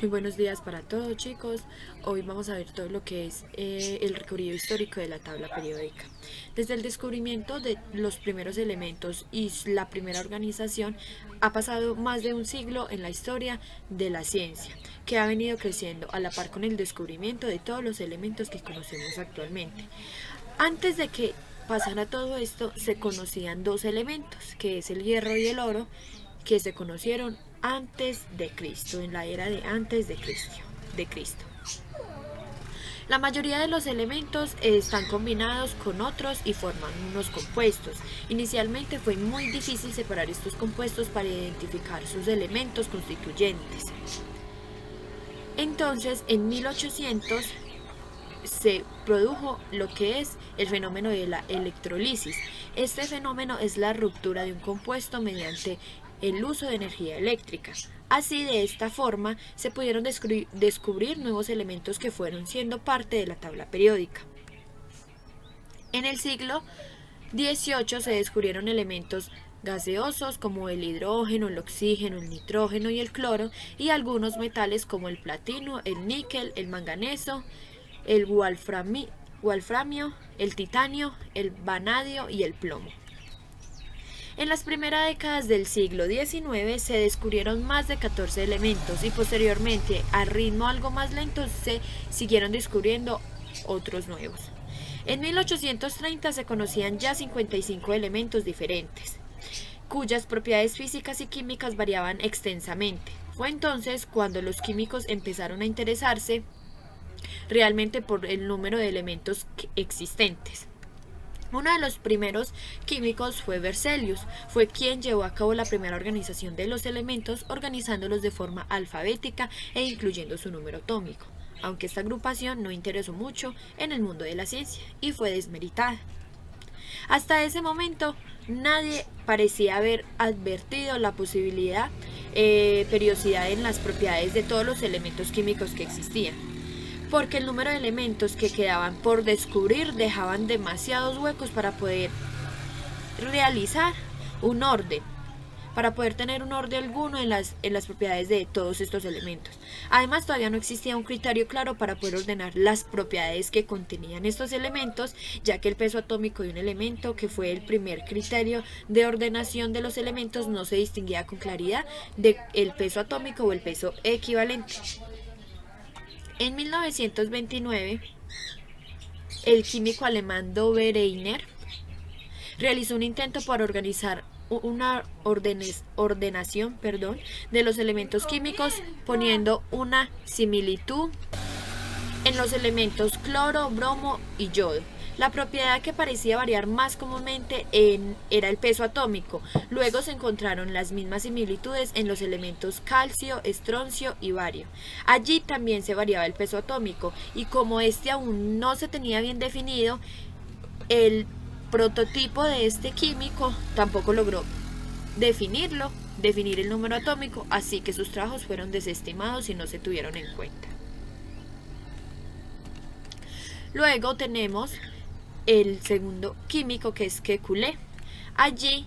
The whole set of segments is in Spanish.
Muy buenos días para todos, chicos. Hoy vamos a ver todo lo que es el recorrido histórico de la tabla periódica. Desde el descubrimiento de los primeros elementos y la primera organización ha pasado más de un siglo en la historia de la ciencia, que ha venido creciendo a la par con el descubrimiento de todos los elementos que conocemos actualmente. Antes de que pasara todo esto, se conocían dos elementos, que es el hierro y el oro, que se conocieron antes de Cristo, en la era de antes de Cristo. La mayoría de los elementos están combinados con otros y forman unos compuestos. Inicialmente fue muy difícil separar estos compuestos para identificar sus elementos constituyentes. Entonces, en 1800 se produjo lo que es el fenómeno de la electrolisis. Este fenómeno es la ruptura de un compuesto mediante el uso de energía eléctrica. Así, de esta forma, se pudieron descubrir nuevos elementos que fueron siendo parte de la tabla periódica. En el siglo XVIII se descubrieron elementos gaseosos como el hidrógeno, el oxígeno, el nitrógeno y el cloro, y algunos metales como el platino, el níquel, el manganeso, el wolframio, el titanio, el vanadio y el plomo. En las primeras décadas del siglo XIX se descubrieron más de 14 elementos y posteriormente, a ritmo algo más lento, se siguieron descubriendo otros nuevos. En 1830 se conocían ya 55 elementos diferentes, cuyas propiedades físicas y químicas variaban extensamente. Fue entonces cuando los químicos empezaron a interesarse realmente por el número de elementos existentes. Uno de los primeros químicos fue Berzelius, fue quien llevó a cabo la primera organización de los elementos, organizándolos de forma alfabética e incluyendo su número atómico, aunque esta agrupación no interesó mucho en el mundo de la ciencia y fue desmeritada. Hasta ese momento, nadie parecía haber advertido la posibilidad periodicidad en las propiedades de todos los elementos químicos que existían, porque el número de elementos que quedaban por descubrir dejaban demasiados huecos para poder realizar un orden, para poder tener un orden alguno en las propiedades de todos estos elementos. Además, todavía no existía un criterio claro para poder ordenar las propiedades que contenían estos elementos, ya que el peso atómico de un elemento, que fue el primer criterio de ordenación de los elementos, no se distinguía con claridad del peso atómico o el peso equivalente. En 1929, el químico alemán Dove Reiner realizó un intento por organizar una ordenación de los elementos químicos, poniendo una similitud en los elementos cloro, bromo y yodo. La propiedad que parecía variar más comúnmente era el peso atómico. Luego se encontraron las mismas similitudes en los elementos calcio, estroncio y bario. Allí también se variaba el peso atómico, y como este aún no se tenía bien definido, el prototipo de este químico tampoco logró definir el número atómico, así que sus trabajos fueron desestimados y no se tuvieron en cuenta. Luego tenemos el segundo químico, que es Kekulé. Allí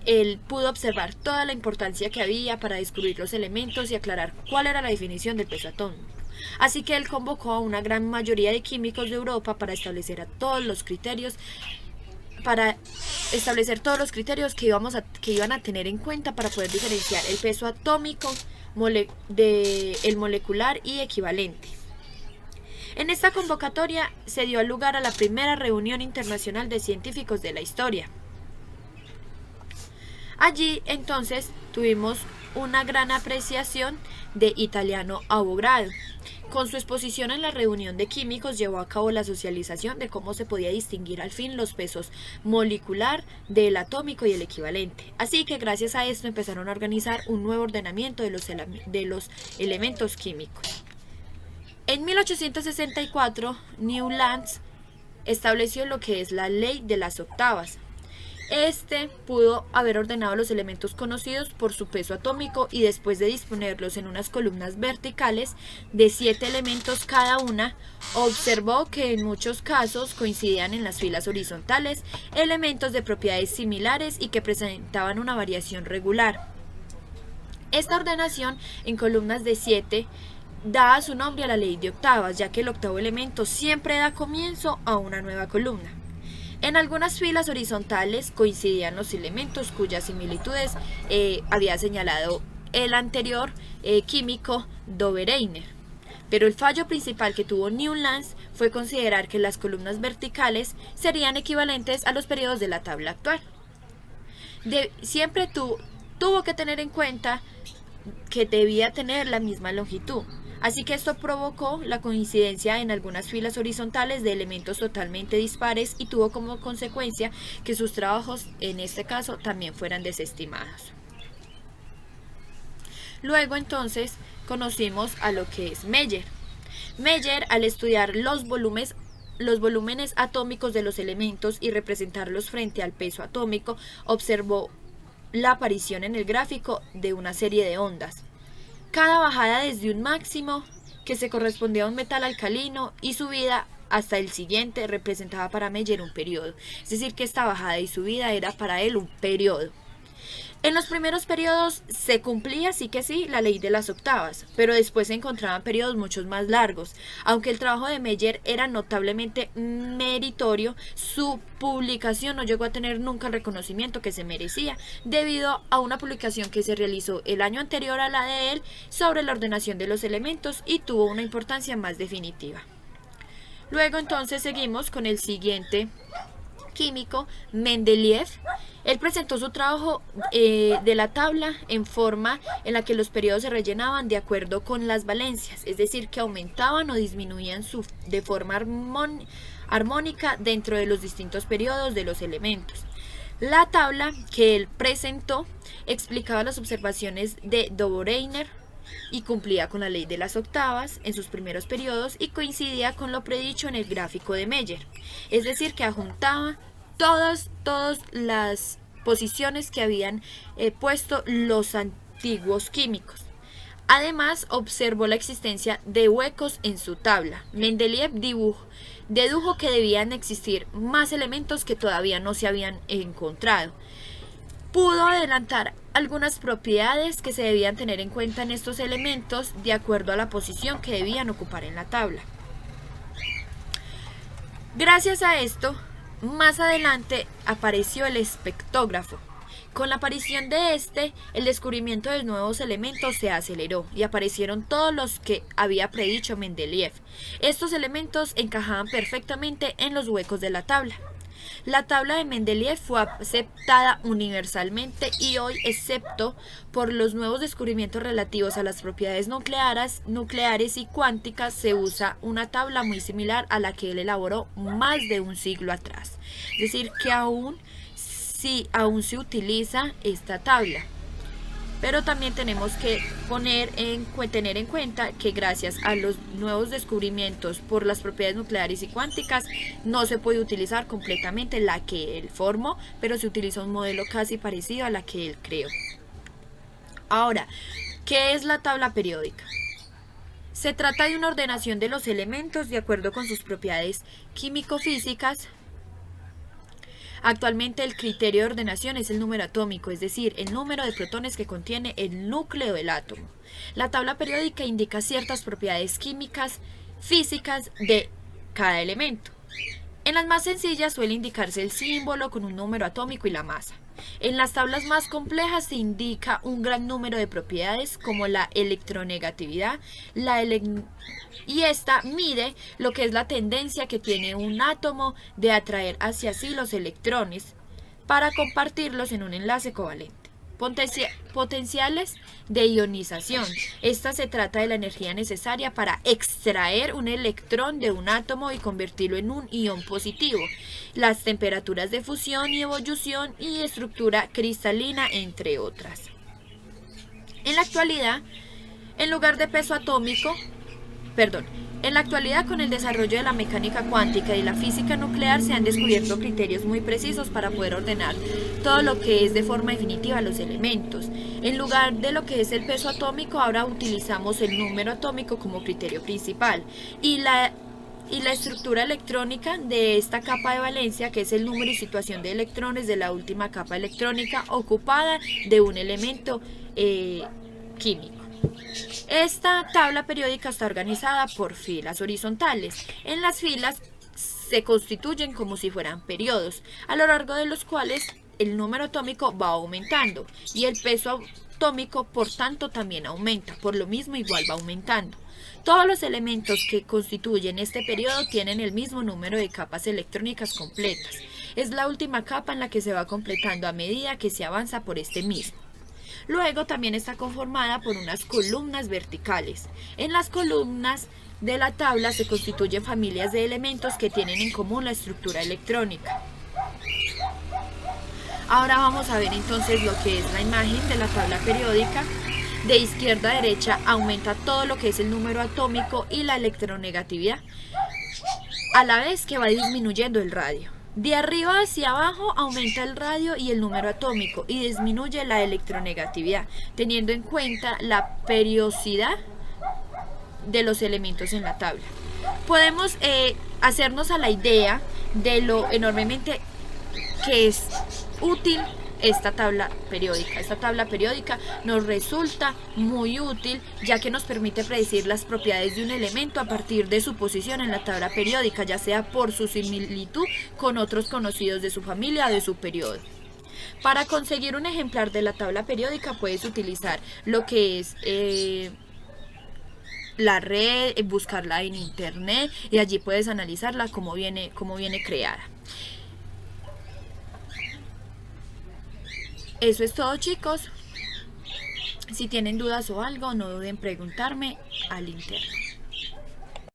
él pudo observar toda la importancia que había para descubrir los elementos y aclarar cuál era la definición del peso atómico. Así que él convocó a una gran mayoría de químicos de Europa para establecer todos los criterios que iban a tener en cuenta para poder diferenciar el peso atómico del molecular y equivalente. En esta convocatoria se dio lugar a la primera reunión internacional de científicos de la historia. Allí entonces tuvimos una gran apreciación de Italiano Avogadro. Con su exposición en la reunión de químicos llevó a cabo la socialización de cómo se podía distinguir al fin los pesos molecular del atómico y el equivalente. Así que gracias a esto empezaron a organizar un nuevo ordenamiento de los elementos químicos. En 1864, Newlands estableció lo que es la ley de las octavas. Este pudo haber ordenado los elementos conocidos por su peso atómico, y después de disponerlos en unas columnas verticales de 7 elementos cada una, observó que en muchos casos coincidían en las filas horizontales elementos de propiedades similares y que presentaban una variación regular. Esta ordenación en columnas de 7 da su nombre a la ley de octavas, ya que el octavo elemento siempre da comienzo a una nueva columna. En algunas filas horizontales coincidían los elementos cuyas similitudes había señalado el anterior químico Dobereiner. Pero el fallo principal que tuvo Newlands fue considerar que las columnas verticales serían equivalentes a los periodos de la tabla actual. Siempre tuvo que tener en cuenta que debía tener la misma longitud. Así que esto provocó la coincidencia en algunas filas horizontales de elementos totalmente dispares y tuvo como consecuencia que sus trabajos, en este caso, también fueran desestimados. Luego entonces conocimos a lo que es Meyer. Meyer, al estudiar los volúmenes atómicos de los elementos y representarlos frente al peso atómico, observó la aparición en el gráfico de una serie de ondas. Cada bajada desde un máximo que se correspondía a un metal alcalino y subida hasta el siguiente representaba para Meyer un periodo. Es decir, que esta bajada y subida era para él un periodo. En los primeros periodos se cumplía sí que sí la ley de las octavas, pero después se encontraban periodos mucho más largos. Aunque el trabajo de Meyer era notablemente meritorio, su publicación no llegó a tener nunca el reconocimiento que se merecía, debido a una publicación que se realizó el año anterior a la de él sobre la ordenación de los elementos y tuvo una importancia más definitiva. Luego entonces seguimos con el siguiente químico, Mendeleev. Él presentó su trabajo de la tabla en forma en la que los periodos se rellenaban de acuerdo con las valencias, es decir, que aumentaban o disminuían de forma armónica dentro de los distintos periodos de los elementos. La tabla que él presentó explicaba las observaciones de Dobereiner y cumplía con la ley de las octavas en sus primeros periodos y coincidía con lo predicho en el gráfico de Meyer, es decir, que adjuntaba todas las posiciones que habían puesto los antiguos químicos. Además, observó la existencia de huecos en su tabla. Mendeleev dedujo que debían existir más elementos que todavía no se habían encontrado. Pudo adelantar algunas propiedades que se debían tener en cuenta en estos elementos de acuerdo a la posición que debían ocupar en la tabla. Gracias a esto, más adelante apareció el espectrógrafo. Con la aparición de el descubrimiento de nuevos elementos se aceleró y aparecieron todos los que había predicho Mendeleev. Estos elementos encajaban perfectamente en los huecos de la tabla. La tabla de Mendeleev fue aceptada universalmente y hoy, excepto por los nuevos descubrimientos relativos a las propiedades nucleares y cuánticas, se usa una tabla muy similar a la que él elaboró más de un siglo atrás. Es decir, que aún se utiliza esta tabla. Pero también tenemos que tener en cuenta que gracias a los nuevos descubrimientos por las propiedades nucleares y cuánticas no se puede utilizar completamente la que él formó, pero se utiliza un modelo casi parecido a la que él creó. Ahora, ¿qué es la tabla periódica? Se trata de una ordenación de los elementos de acuerdo con sus propiedades químico-físicas. Actualmente el criterio de ordenación es el número atómico, es decir, el número de protones que contiene el núcleo del átomo. La tabla periódica indica ciertas propiedades químicas, físicas de cada elemento. En las más sencillas suele indicarse el símbolo con un número atómico y la masa. En las tablas más complejas se indica un gran número de propiedades como la electronegatividad, y esta mide lo que es la tendencia que tiene un átomo de atraer hacia sí los electrones para compartirlos en un enlace covalente. Potenciales de ionización. Esta se trata de la energía necesaria para extraer un electrón de un átomo y convertirlo en un ion positivo. Las temperaturas de fusión y ebullición y estructura cristalina, entre otras. En la actualidad, con el desarrollo de la mecánica cuántica y la física nuclear, se han descubierto criterios muy precisos para poder ordenar todo lo que es de forma definitiva los elementos. En lugar de lo que es el peso atómico, ahora utilizamos el número atómico como criterio principal y la estructura electrónica de esta capa de valencia, que es el número y situación de electrones de la última capa electrónica ocupada de un elemento químico. Esta tabla periódica está organizada por filas horizontales. En las filas se constituyen como si fueran periodos, a lo largo de los cuales el número atómico va aumentando y el peso atómico, por tanto, también aumenta, por lo mismo igual va aumentando. Todos los elementos que constituyen este periodo tienen el mismo número de capas electrónicas completas. Es la última capa en la que se va completando a medida que se avanza por este mismo. Luego también está conformada por unas columnas verticales. En las columnas de la tabla se constituyen familias de elementos que tienen en común la estructura electrónica. Ahora vamos a ver entonces lo que es la imagen de la tabla periódica. De izquierda a derecha aumenta todo lo que es el número atómico y la electronegatividad, a la vez que va disminuyendo el radio. De arriba hacia abajo aumenta el radio y el número atómico y disminuye la electronegatividad, teniendo en cuenta la periodicidad de los elementos en la tabla. Podemos hacernos a la idea de lo enormemente que es útil esta tabla periódica. Esta tabla periódica nos resulta muy útil, ya que nos permite predecir las propiedades de un elemento a partir de su posición en la tabla periódica, ya sea por su similitud con otros conocidos de su familia o de su periodo. Para conseguir un ejemplar de la tabla periódica puedes utilizar lo que es la red, buscarla en internet, y allí puedes analizarla cómo viene creada. Eso es todo, chicos. Si tienen dudas o algo, no duden en preguntarme al interno.